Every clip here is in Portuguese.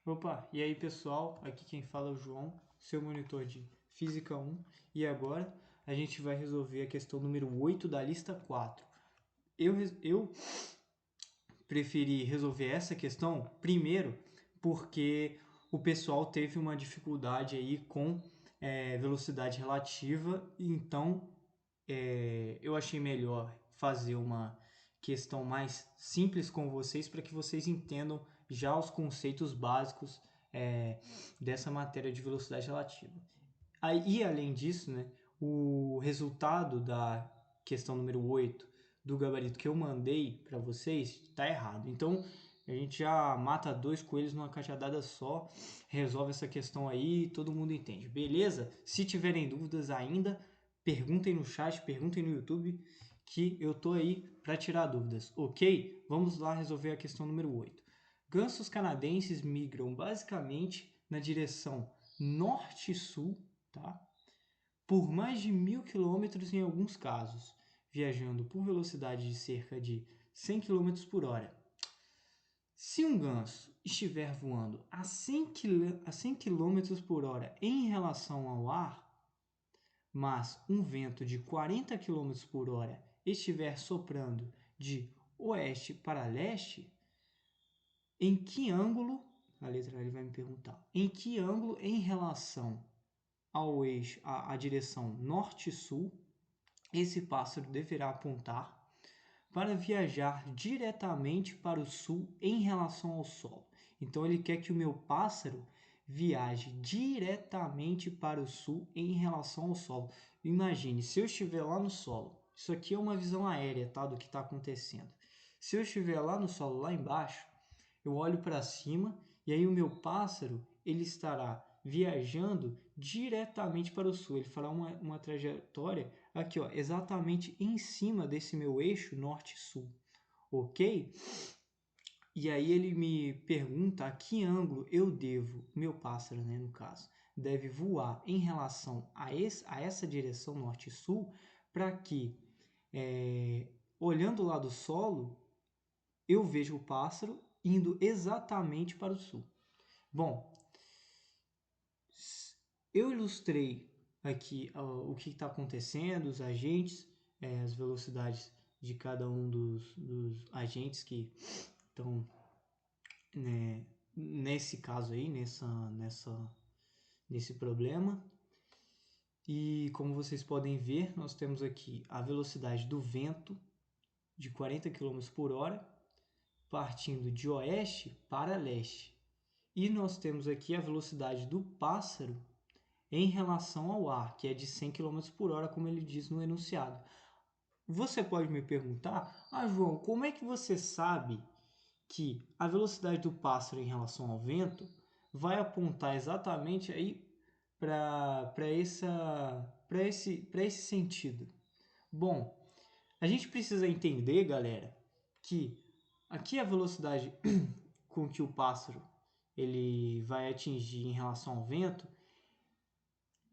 Opa, e aí pessoal, aqui quem fala é o João, seu monitor de Física 1, e agora a gente vai resolver a questão número 8 da lista 4. Eu preferi resolver essa questão primeiro porque o pessoal teve uma dificuldade aí com velocidade relativa, então eu achei melhor fazer uma questão mais simples com vocês para que vocês entendam já os conceitos básicos dessa matéria de velocidade relativa. E além disso, né, o resultado da questão número 8 do gabarito que eu mandei para vocês está errado. Então a gente já mata dois coelhos numa cajadada só, resolve essa questão aí e todo mundo entende. Beleza? Se tiverem dúvidas ainda, perguntem no chat, perguntem no YouTube, que eu tô aí para tirar dúvidas, ok? Vamos lá resolver a questão número 8. Gansos canadenses migram basicamente na direção norte-sul, tá? Por mais de 1.000 quilômetros em alguns casos, viajando por velocidade de cerca de 100 km por hora. Se um ganso estiver voando a 100 km por hora em relação ao ar, mas um vento de 40 km por hora estiver soprando de oeste para leste, em que ângulo, a letra ele vai me perguntar, em que ângulo em relação ao eixo, à direção norte-sul, esse pássaro deverá apontar para viajar diretamente para o sul em relação ao Sol. Então ele quer que o meu pássaro viaje diretamente para o sul em relação ao Sol. Imagine, se eu estiver lá no solo, isso aqui é uma visão aérea, tá, do que está acontecendo. Se eu estiver lá no solo, lá embaixo, eu olho para cima e aí o meu pássaro ele estará viajando diretamente para o sul. Ele fará uma trajetória aqui, ó, exatamente em cima desse meu eixo norte-sul, ok? E aí ele me pergunta a que ângulo eu devo, meu pássaro, né, no caso, deve voar em relação a essa direção norte-sul, para que, olhando lá do solo, eu veja o pássaro indo exatamente para o sul. Bom, eu ilustrei aqui o que está acontecendo, os agentes, as velocidades de cada um dos agentes que estão, né, nesse caso aí, nesse problema. E como vocês podem ver, nós temos aqui a velocidade do vento de 40 km por hora, partindo de oeste para leste. E nós temos aqui a velocidade do pássaro em relação ao ar, que é de 100 km por hora, como ele diz no enunciado. Você pode me perguntar, João, como é que você sabe que a velocidade do pássaro em relação ao vento vai apontar exatamente aí para esse sentido? Bom, a gente precisa entender, galera, que aqui a velocidade com que o pássaro ele vai atingir em relação ao vento,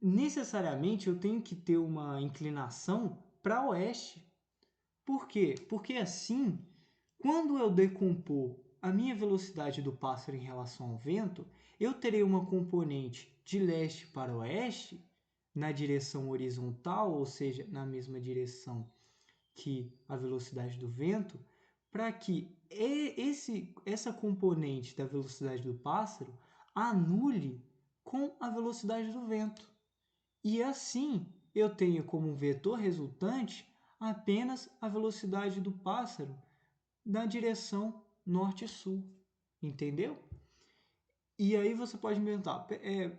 necessariamente eu tenho que ter uma inclinação para oeste. Por quê? Porque assim, quando eu decompor a minha velocidade do pássaro em relação ao vento, eu terei uma componente de leste para oeste, na direção horizontal, ou seja, na mesma direção que a velocidade do vento, para que essa componente da velocidade do pássaro anule com a velocidade do vento. E assim eu tenho como vetor resultante apenas a velocidade do pássaro na direção norte-sul. Entendeu? E aí você pode me perguntar,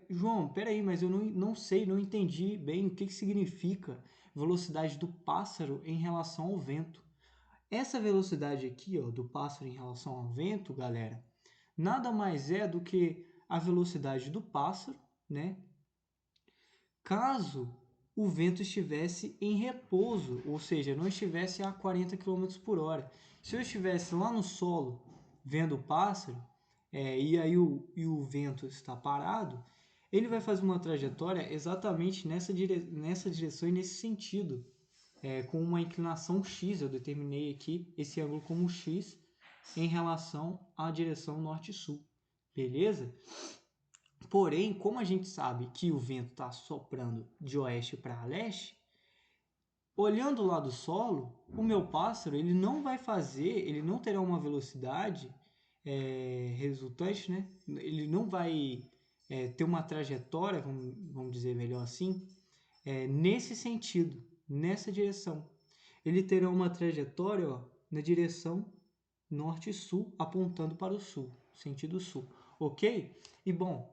João, peraí, mas eu não sei, não entendi bem o que significa velocidade do pássaro em relação ao vento. Essa velocidade aqui, ó, do pássaro em relação ao vento, galera, nada mais é do que a velocidade do pássaro, né? Caso o vento estivesse em repouso, ou seja, não estivesse a 40 km por hora. Se eu estivesse lá no solo vendo o pássaro, e aí o vento está parado, ele vai fazer uma trajetória exatamente nessa direção e nesse sentido, com uma inclinação x. Eu determinei aqui esse ângulo como x em relação à direção norte-sul. beleza? Porém, como a gente sabe que o vento está soprando de oeste para leste, olhando lá do solo, o meu pássaro ele não vai fazer, ele não terá uma velocidade resultante, né? Ele não vai ter uma trajetória, vamos dizer melhor assim, nesse sentido, nessa direção. Ele terá uma trajetória na direção norte-sul, apontando para o sul, sentido sul, ok? E bom,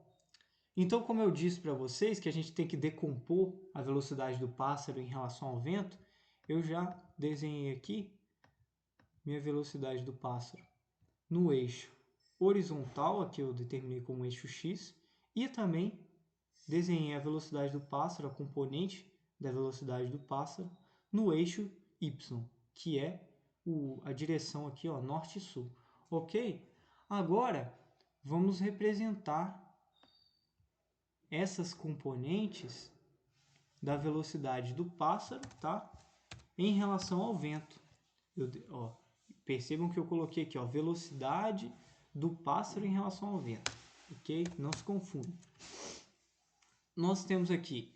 então como eu disse para vocês que a gente tem que decompor a velocidade do pássaro em relação ao vento, eu já desenhei aqui minha velocidade do pássaro no eixo horizontal, aqui eu determinei como eixo x, e também desenhei a velocidade do pássaro, a componente da velocidade do pássaro, no eixo y, que é a direção aqui, ó, norte e sul. Ok? Agora, vamos representar essas componentes da velocidade do pássaro, tá? Em relação ao vento. Percebam que eu coloquei aqui, ó, velocidade do pássaro em relação ao vento, ok? Não se confunda. Nós temos aqui,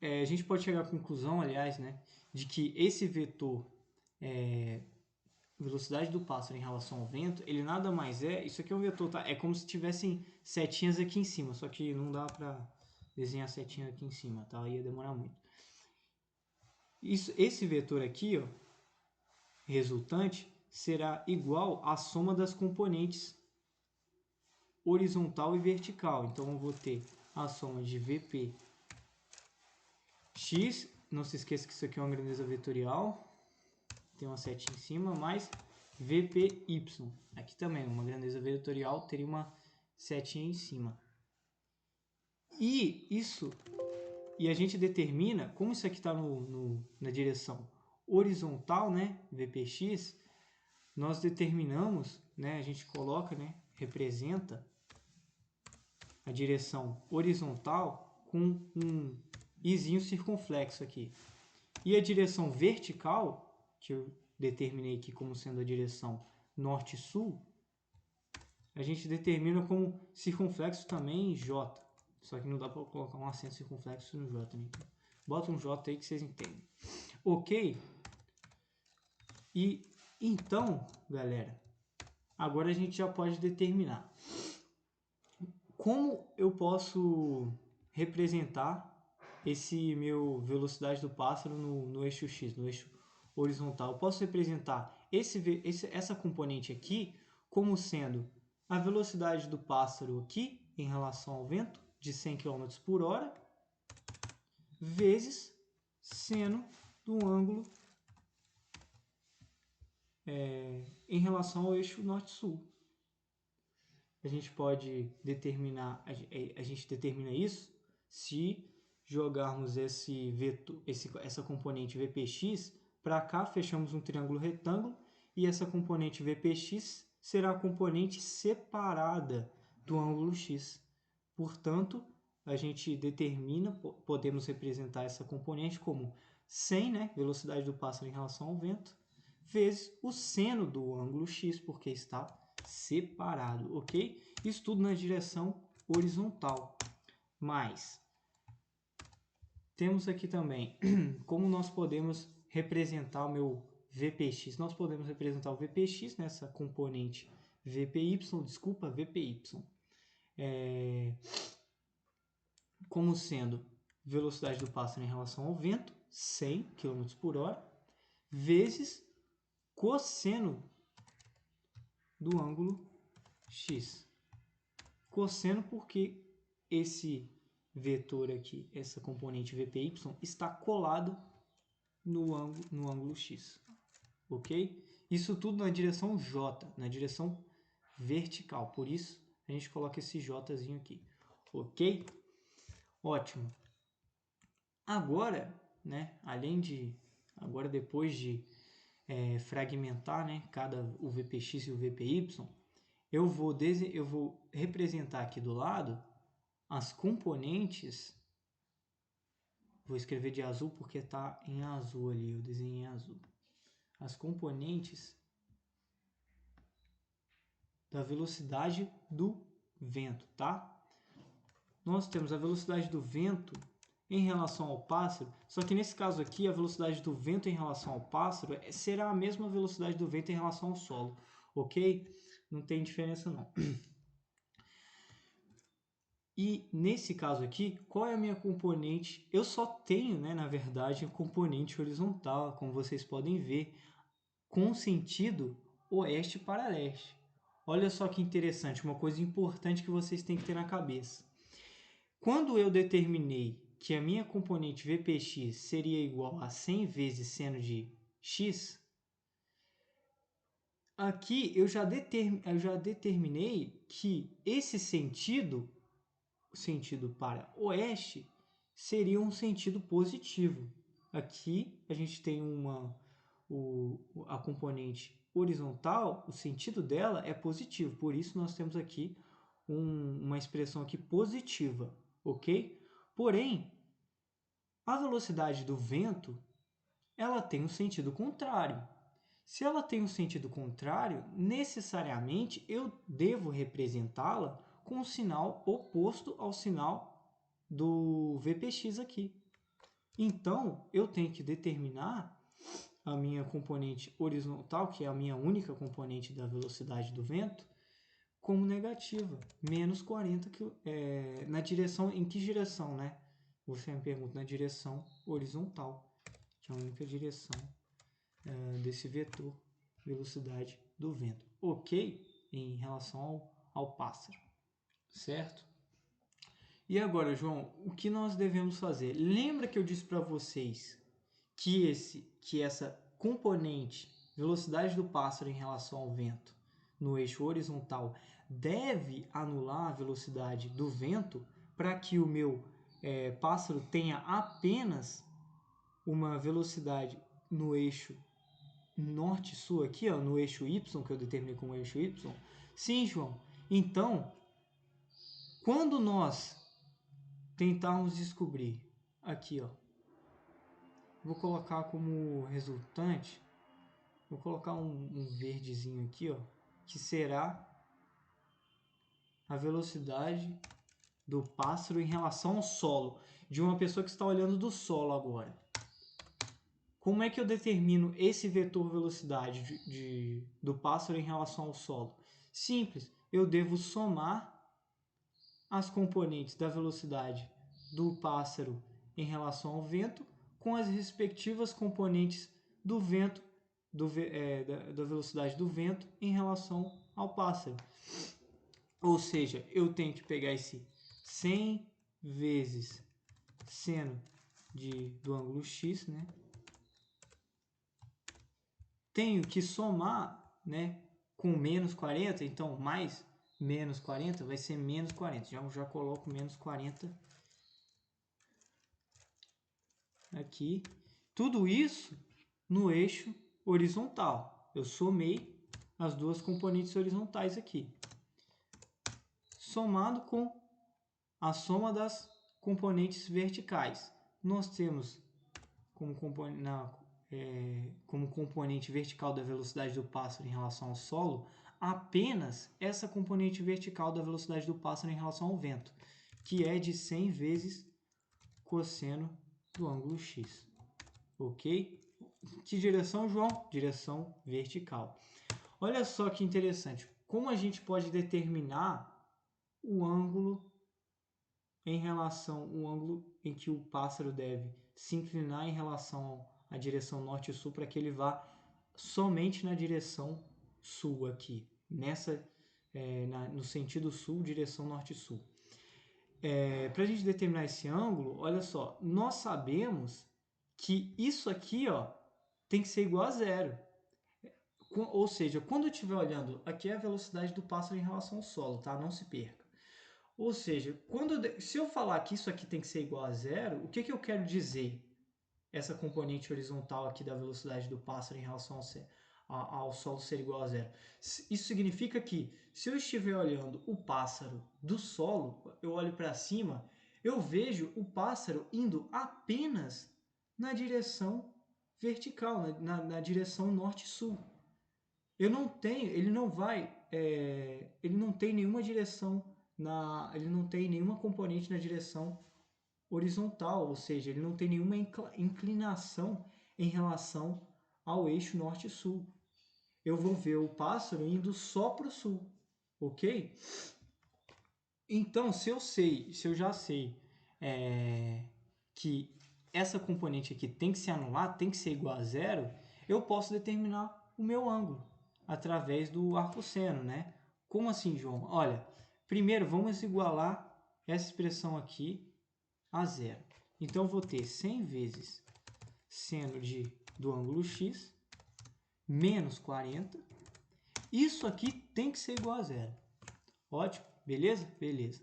a gente pode chegar à conclusão, aliás, né, de que esse vetor velocidade do pássaro em relação ao vento, ele nada mais isso aqui é um vetor, tá? É como se tivessem setinhas aqui em cima, só que não dá para desenhar setinha aqui em cima, tá? Ia demorar muito. Esse vetor aqui, ó, resultante, será igual à soma das componentes horizontal e vertical. Então, eu vou ter a soma de VP x, não se esqueça que isso aqui é uma grandeza vetorial, tem uma setinha em cima, mais VPY. Aqui também, uma grandeza vetorial teria uma setinha em cima. E a gente determina, como isso aqui está na direção horizontal, né, VPX, nós determinamos, né, a gente coloca, né, representa a direção horizontal com um izinho circunflexo aqui. E a direção vertical, que eu determinei aqui como sendo a direção norte-sul, a gente determina como circunflexo também J. Só que não dá para colocar um acento circunflexo no J, né? Bota um J aí que vocês entendem. Ok? E então, galera, agora a gente já pode determinar como eu posso representar esse meu velocidade do pássaro no eixo X, no eixo horizontal. Eu posso representar essa componente aqui como sendo a velocidade do pássaro aqui em relação ao vento de 100 km por hora vezes seno do ângulo em relação ao eixo norte-sul. A gente pode determinar, a gente determina isso se jogarmos essa componente VPX para cá, fechamos um triângulo retângulo e essa componente VPX será a componente separada do ângulo X. Portanto, a gente determina, podemos representar essa componente como 100, né, velocidade do pássaro em relação ao vento, vezes o seno do ângulo X, porque está separado, ok? Isso tudo na direção horizontal. Mas temos aqui também como nós podemos representar o meu VPX. Nós podemos representar o VPX nessa componente VPY, como sendo velocidade do pássaro em relação ao vento, 100 km por hora, vezes cosseno do ângulo X. Cosseno porque esse vetor aqui, essa componente VPY, está colado no ângulo X. Ok? Isso tudo na direção J, na direção vertical. Por isso, a gente coloca esse Jzinho aqui. Ok? Ótimo. Agora, né, agora depois de fragmentar, né, o VPX e o VPY, eu vou representar aqui do lado as componentes. Vou escrever de azul porque está em azul ali, eu desenhei em azul. As componentes da velocidade do vento, tá? Nós temos a velocidade do vento em relação ao pássaro, só que nesse caso aqui a velocidade do vento em relação ao pássaro será a mesma velocidade do vento em relação ao solo, ok? Não tem diferença não. E nesse caso aqui, qual é a minha componente? Eu só tenho, né, na verdade, a componente horizontal, como vocês podem ver, com sentido oeste para leste. Olha só que interessante, uma coisa importante que vocês têm que ter na cabeça. Quando eu determinei que a minha componente VPX seria igual a 100 vezes seno de x, aqui eu já determinei que esse sentido, o sentido para oeste, seria um sentido positivo. Aqui a gente tem a componente horizontal, o sentido dela é positivo, por isso nós temos aqui uma expressão aqui positiva, ok? Porém, a velocidade do vento, ela tem um sentido contrário. Se ela tem um sentido contrário, necessariamente eu devo representá-la com um sinal oposto ao sinal do VPX aqui. Então, eu tenho que determinar a minha componente horizontal, que é a minha única componente da velocidade do vento, como negativa, menos 40 na direção, em que direção, né? Você me pergunta, na direção horizontal, que é a única direção desse vetor velocidade do vento, ok? Em relação ao pássaro, certo? E agora, João, o que nós devemos fazer? Lembra que eu disse para vocês que essa componente velocidade do pássaro em relação ao vento no eixo horizontal deve anular a velocidade do vento para que o meu pássaro tenha apenas uma velocidade no eixo norte-sul aqui, ó, no eixo Y, que eu determinei como eixo Y? Sim, João. Então, quando nós tentarmos descobrir aqui, ó, vou colocar como resultante, vou colocar um verdezinho aqui, ó, que será a velocidade do pássaro em relação ao solo, de uma pessoa que está olhando do solo agora. Como é que eu determino esse vetor velocidade do pássaro em relação ao solo? Simples, eu devo somar as componentes da velocidade do pássaro em relação ao vento com as respectivas componentes do vento, da velocidade do vento em relação ao pássaro. Ou seja, eu tenho que pegar esse 100 vezes seno do ângulo x, né? Tenho que somar, né, com menos 40, então mais menos 40 vai ser menos 40. Já coloco menos 40 aqui. Tudo isso no eixo horizontal. Eu somei as duas componentes horizontais aqui. Somado com a soma das componentes verticais. Nós temos como componente vertical da velocidade do pássaro em relação ao solo apenas essa componente vertical da velocidade do pássaro em relação ao vento, que é de 100 vezes cosseno do ângulo x. Ok? Que direção, João? Direção vertical. Olha só que interessante. Como a gente pode determinar o ângulo o ângulo em que o pássaro deve se inclinar em relação à direção norte e sul para que ele vá somente na direção sul aqui, no sentido sul, direção norte e sul. Para a gente determinar esse ângulo, olha só, nós sabemos que isso aqui, ó, tem que ser igual a zero. Ou seja, quando eu estiver olhando, aqui é a velocidade do pássaro em relação ao solo, tá? Não se perca. Ou seja, se eu falar que isso aqui tem que ser igual a zero, o que eu quero dizer? Essa componente horizontal aqui da velocidade do pássaro em relação ao solo ser igual a zero. Isso significa que, se eu estiver olhando o pássaro do solo, eu olho para cima, eu vejo o pássaro indo apenas na direção vertical, na direção norte-sul. Ele não vai ele não tem nenhuma direção, ele não tem nenhuma componente na direção horizontal, ou seja, ele não tem nenhuma inclinação em relação ao eixo norte-sul. Eu vou ver o pássaro indo só para o sul, ok? Então, se eu já sei que essa componente aqui tem que se anular, tem que ser igual a zero, eu posso determinar o meu ângulo através do arcosseno, né? Como assim, João? Olha, primeiro vamos igualar essa expressão aqui a zero. Então, eu vou ter 100 vezes seno do ângulo x menos 40. Isso aqui tem que ser igual a zero. Ótimo, beleza? Beleza.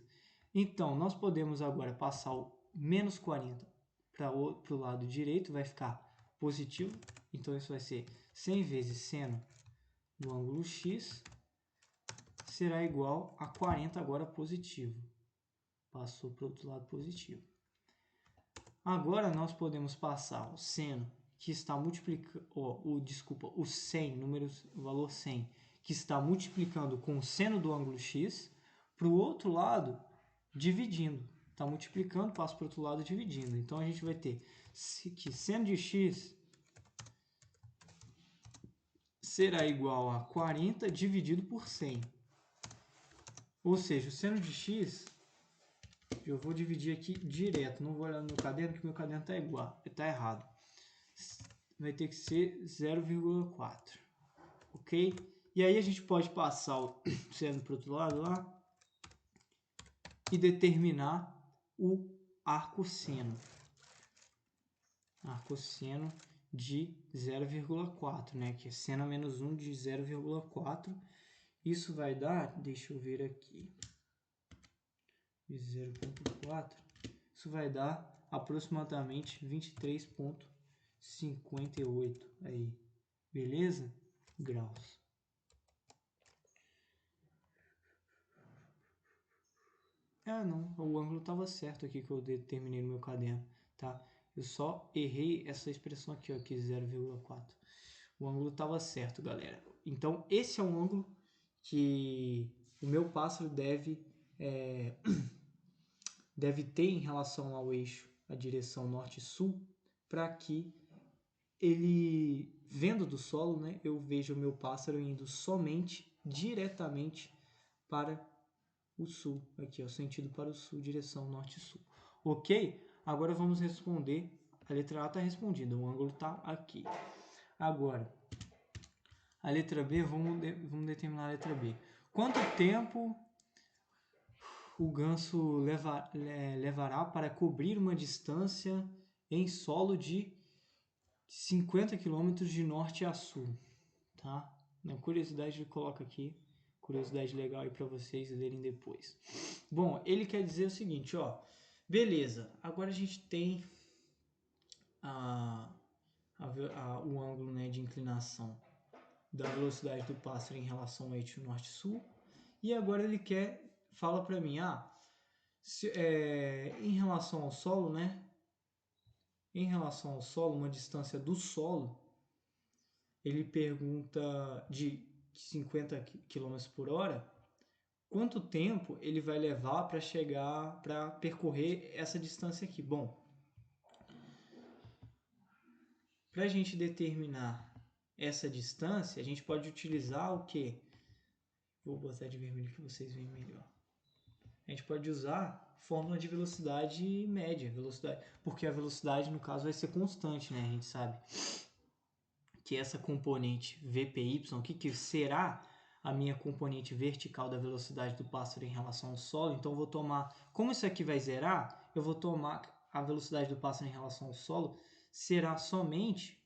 Então, nós podemos agora passar o menos 40 para o lado direito, vai ficar positivo. Então, isso vai ser 100 vezes seno do ângulo x será igual a 40 agora positivo. Passou para o outro lado positivo. Agora, nós podemos passar o seno que está multiplicando, o 100, o valor 100, que está multiplicando com o seno do ângulo x, para o outro lado, dividindo. Está multiplicando, passa para o outro lado, dividindo. Então, a gente vai ter que seno de x será igual a 40 dividido por 100. Ou seja, o seno de x, eu vou dividir aqui direto. Não vou olhar no meu caderno, porque meu caderno está errado. Vai ter que ser 0,4. Ok? E aí a gente pode passar o seno para o outro lado lá e determinar o arcosseno. Arcosseno de 0,4, né? Que é seno a menos 1 de 0,4. Isso vai dar, deixa eu ver aqui, de 0,4. Isso vai dar aproximadamente 23,58 aí. Beleza? Graus. Não, o ângulo estava certo aqui que eu determinei no meu caderno, tá? Eu só errei essa expressão aqui, ó, aqui 0,4. O ângulo estava certo, galera. Então, esse é um ângulo que o meu pássaro deve ter em relação ao eixo, a direção norte-sul, para que ele, vendo do solo, né, eu veja o meu pássaro indo somente, diretamente para o sul, aqui, ó, sentido para o sul, direção norte-sul. Ok? Agora vamos responder. A letra A está respondida, o ângulo está aqui. Agora, a letra B, vamos determinar a letra B. Quanto tempo o ganso levará para cobrir uma distância em solo de 50 km de norte a sul? Tá? Na curiosidade, ele coloca aqui. Curiosidade legal aí para vocês lerem depois. Bom, ele quer dizer o seguinte, ó. Beleza, agora a gente tem o ângulo, né, de inclinação da velocidade do pássaro em relação ao eixo norte-sul. E agora ele fala para mim, em relação ao solo, né? Em relação ao solo, uma distância do solo, ele pergunta de 50 km por hora, quanto tempo ele vai levar para percorrer essa distância aqui? Bom, para a gente determinar essa distância, a gente pode utilizar o quê? Vou botar de vermelho que vocês veem melhor. A gente pode usar fórmula de velocidade média, porque a velocidade, no caso, vai ser constante, né? A gente sabe que essa componente VPY, o que será a minha componente vertical da velocidade do pássaro em relação ao solo. Então, eu vou tomar, como isso aqui vai zerar, eu vou tomar a velocidade do pássaro em relação ao solo, será somente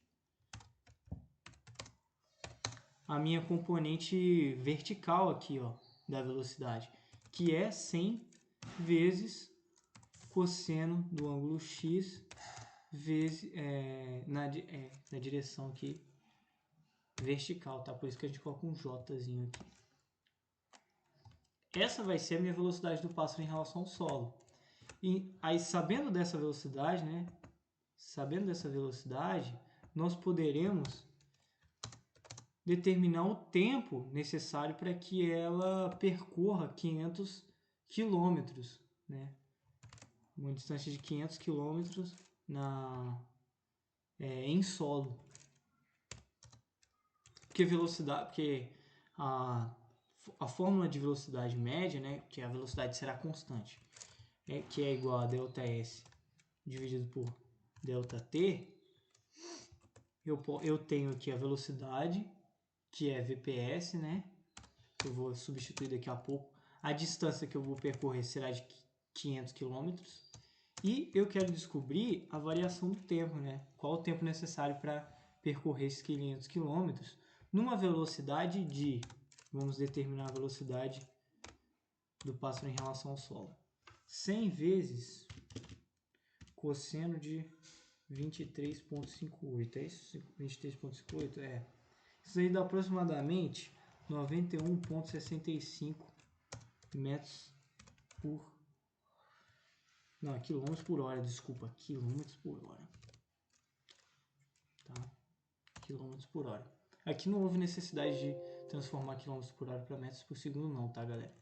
a minha componente vertical aqui, ó, da velocidade, que é 100 vezes cosseno do ângulo x vezes na direção aqui vertical, tá? Por isso que a gente coloca um Jzinho aqui. Essa vai ser a minha velocidade do pássaro em relação ao solo. E aí, sabendo dessa velocidade, né? Sabendo dessa velocidade, nós poderemos determinar o tempo necessário para que ela percorra 500 quilômetros, né? Uma distância de 500 quilômetros em solo. Porque a fórmula de velocidade média, né, que a velocidade será constante, que é igual a ΔS dividido por ΔT, eu tenho aqui a velocidade, que é VPS, né? Eu vou substituir daqui a pouco. A distância que eu vou percorrer será de 500 km. E eu quero descobrir a variação do tempo, né? Qual o tempo necessário para percorrer esses 500 km numa velocidade de... Vamos determinar a velocidade do pássaro em relação ao solo. 100 vezes cosseno de 23,58. É isso? 23,58? É. Isso aí dá aproximadamente 91,65 metros por... Não, quilômetros por hora, desculpa. Quilômetros por hora. Tá? Quilômetros por hora. Aqui não houve necessidade de transformar quilômetros por hora para metros por segundo não, tá, galera?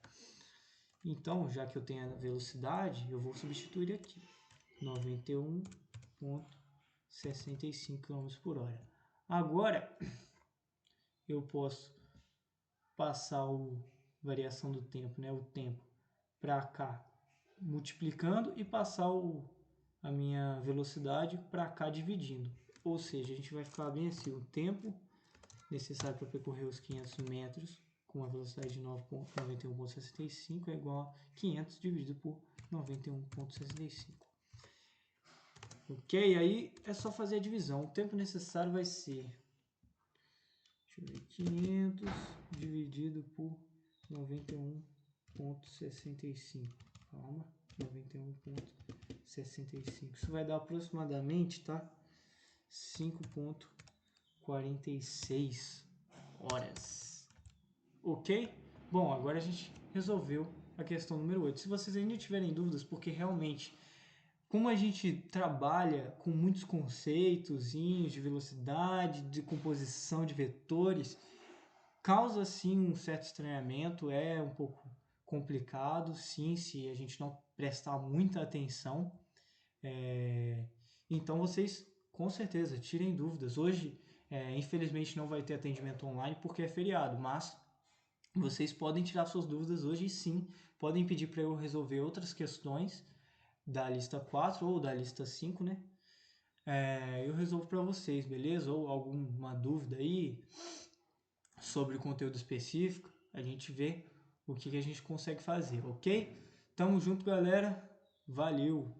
Então, já que eu tenho a velocidade, eu vou substituir aqui. 91,65 km por hora. Agora, eu posso passar a variação do tempo, né, o tempo, para cá, multiplicando e passar a minha velocidade para cá dividindo. Ou seja, a gente vai ficar bem assim, o tempo necessário para percorrer os 500 metros com a velocidade de 91,65 é igual a 500 dividido por 91,65. Ok? Aí é só fazer a divisão. O tempo necessário vai ser... Deixa eu ver, 500 dividido por 91,65. Calma, 91,65. Isso vai dar aproximadamente, tá? 5,46 horas. Ok? Bom, agora a gente resolveu a questão número 8. Se vocês ainda tiverem dúvidas, porque realmente, como a gente trabalha com muitos conceitos de velocidade, de composição de vetores, causa sim um certo estranhamento, é um pouco complicado, sim, se a gente não prestar muita atenção. Então vocês, com certeza, tirem dúvidas. Hoje, infelizmente, não vai ter atendimento online porque é feriado, mas vocês podem tirar suas dúvidas hoje sim. Podem pedir para eu resolver outras questões da lista 4 ou da lista 5, né? Eu resolvo para vocês, beleza? Ou alguma dúvida aí sobre o conteúdo específico, a gente vê o que a gente consegue fazer, ok? Tamo junto, galera. Valeu!